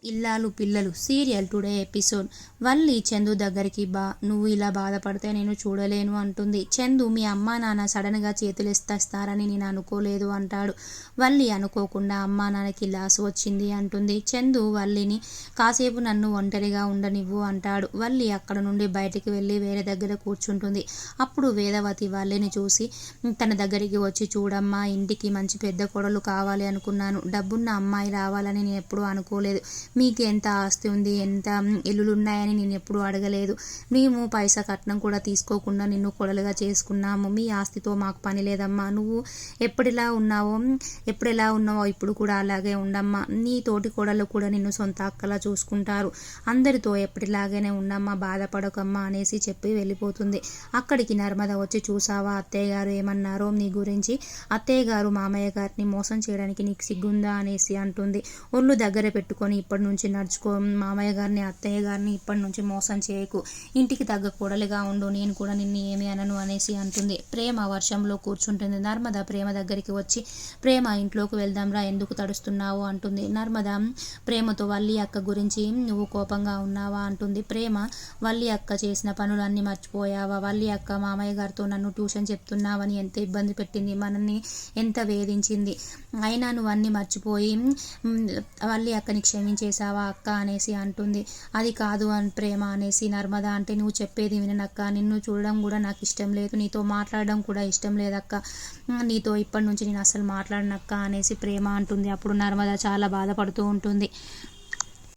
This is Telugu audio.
ఇల్లాలు పిల్లలు serial today episode. Valli Chandu దగ్గరికి నువ్వు ఇలా బాధపడితే నేను చూడలేను అంటుంది. చందు మీ అమ్మా నాన్న సడన్గా చేతులు ఎత్తేస్తారని నేను అనుకోలేదు అంటాడు. వల్లి అనుకోకుండా అమ్మా నాన్నకి లాస్ వచ్చింది అంటుంది. చందు వల్లిని కాసేపు నన్ను ఒంటరిగా ఉండనివ్వు అంటాడు. వల్లి అక్కడ నుండి బయటికి వెళ్ళి వేరే దగ్గర కూర్చుంటుంది. అప్పుడు వేదవతి వల్లిని చూసి తన దగ్గరికి వచ్చి, చూడమ్మా, ఇంటికి మంచి పెద్ద కొడలు కావాలి అనుకున్నాను. డబ్బున్న అమ్మాయి రావాలని నేను ఎప్పుడూ అనుకోలేదు. మీకు ఎంత ఆస్తి ఉంది, ఎంత ఇల్లులు ఉన్నాయని నేను ఎప్పుడూ అడగలేదు. మేము పైసా కట్నం కూడా తీసుకోకుండా నిన్ను కొడలుగా చేసుకున్నాము. మీ ఆస్తితో మాకు పని లేదమ్మా. నువ్వు ఎప్పుడెలా ఉన్నావో ఇప్పుడు కూడా అలాగే ఉండమ్మా. నీ తోటి కొడలు కూడా నిన్ను సొంత అక్కలా చూసుకుంటారు. అందరితో ఎప్పటిలాగానే ఉండమ్మా, బాధపడకమ్మా అనేసి చెప్పి వెళ్ళిపోతుంది. అక్కడికి నర్మద వచ్చి, చూసావా అత్తయ్య గారు ఏమన్నారో నీ గురించి? అత్తయ్య గారు మామయ్య గారిని మోసం చేయడానికి నీకు సిగ్గుందా అనేసి అంటుంది. ఒళ్ళు దగ్గర పెట్టుకొని ఇప్పటి నుంచి నడుచుకో. మామయ్య గారిని అత్తయ్య గారిని ఇప్పటి నుంచి మోసం చేయకు. ఇంటికి తగ్గ కోడలిగా ఉండు. నేను కూడా నిన్ను ఏమి అనను అనేసి అంటుంది. ప్రేమ వర్షంలో కూర్చుంటుంది. నర్మద ప్రేమ దగ్గరికి వచ్చి, ప్రేమ ఇంట్లోకి వెళ్దాంరా, ఎందుకు తడుస్తున్నావు అంటుంది. నర్మద ప్రేమతో, వల్లి అక్క గురించి నువ్వు కోపంగా ఉన్నావా అంటుంది. ప్రేమ, వల్లి అక్క చేసిన పనులన్నీ మర్చిపోయావా? వల్లి అక్క మామయ్య గారితో నన్ను ట్యూషన్ చెప్తున్నావని ఎంత ఇబ్బంది పెట్టింది, మనల్ని ఎంత వేధించింది. అయినా నువ్వు అన్నీ మర్చిపోయి వల్లి అక్కని క్షమించేశావా అక్క అనేసి అంటుంది. అది కాదు ప్రేమ అనేసి నర్మద అంటే, నువ్వు చెప్పేది విననక్క. నిన్ను చూడడం కూడా నాకు ఇష్టం లేదు. నీతో మాట్లాడడం కూడా ఇష్టం లేదక్క. నీతో ఇప్పటి నుంచి నేను అసలు మాట్లాడనక్క అనేసి ప్రేమ అంటుంది. అప్పుడు నర్మద చాలా బాధపడుతూ ఉంటుంది.